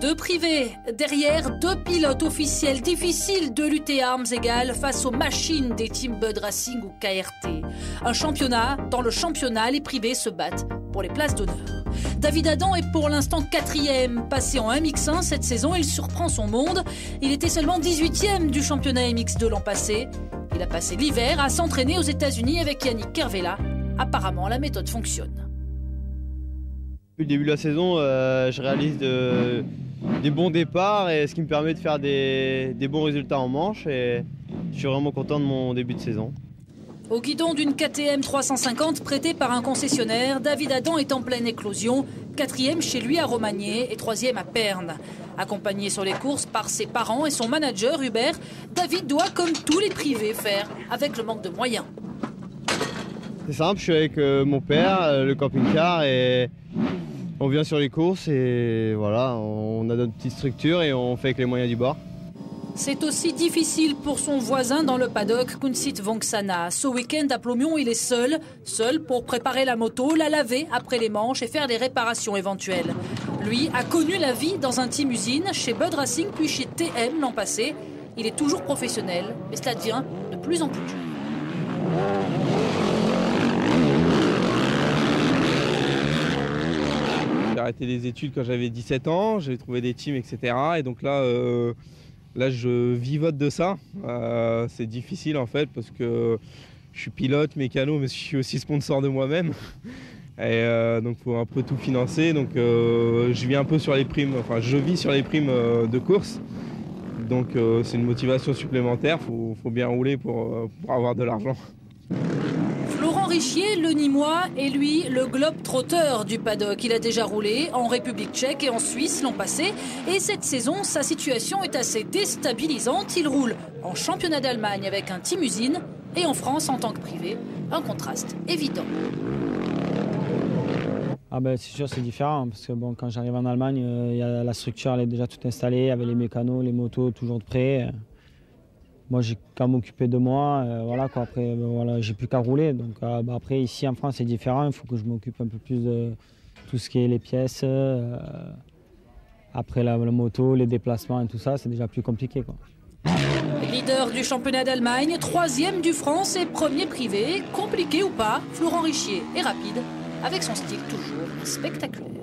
Deux privés, derrière deux pilotes officiels, difficile de lutter à armes égales face aux machines des teams Bud Racing ou KRT. Un championnat, dans le championnat, les privés se battent pour les places d'honneur. David Adam est pour l'instant 4e, passé en MX1 cette saison, il surprend son monde. Il était seulement 18e du championnat MX2 l'an passé. Il a passé l'hiver à s'entraîner aux États-Unis avec Yannick Kervella. Apparemment, la méthode fonctionne. Depuis le début de la saison, je réalise des bons départs et ce qui me permet de faire des bons résultats en manche. Et je suis vraiment content de mon début de saison. Au guidon d'une KTM 350 prêtée par un concessionnaire, David Adam est en pleine éclosion, 4e chez lui à Romagné et 3e à Perne. Accompagné sur les courses par ses parents et son manager Hubert, David doit, comme tous les privés, faire avec le manque de moyens. C'est simple, je suis avec mon père, le camping-car, et on vient sur les courses et voilà, on a notre petite structure et on fait avec les moyens du bord. C'est aussi difficile pour son voisin dans le paddock, Kunsit Vonksana. Ce week-end à Plomion, il est seul pour préparer la moto, la laver après les manches et faire des réparations éventuelles. Lui a connu la vie dans un team usine, chez Bud Racing puis chez TM l'an passé. Il est toujours professionnel, mais cela devient de plus en plus dur. J'ai arrêté les études quand j'avais 17 ans, j'ai trouvé des teams, etc. Et donc là, je vivote de ça. C'est difficile en fait parce que je suis pilote, mécano, mais je suis aussi sponsor de moi-même. Et donc il faut un peu tout financer. Donc je vis un peu sur les primes, je vis sur les primes de course. Donc c'est une motivation supplémentaire, faut bien rouler pour avoir de l'argent. Florent Richier, le Nîmois, est lui le globe-trotteur du paddock. Il a déjà roulé en République tchèque et en Suisse l'an passé. Et cette saison, sa situation est assez déstabilisante. Il roule en championnat d'Allemagne avec un team usine et en France en tant que privé. Un contraste évident. Ah ben, c'est sûr, c'est différent parce que bon, quand j'arrive en Allemagne, la structure elle est déjà toute installée avec les mécanos, les motos toujours de près. Moi, j'ai qu'à m'occuper de moi, voilà quoi. Après, voilà, j'ai plus qu'à rouler. Donc après, ici en France, c'est différent. Il faut que je m'occupe un peu plus de tout ce qui est les pièces. Après la moto, les déplacements et tout ça, c'est déjà plus compliqué, quoi. Leader du championnat d'Allemagne, 3e du France et 1er privé. Compliqué ou pas, Florent Richier est rapide, avec son style toujours spectaculaire.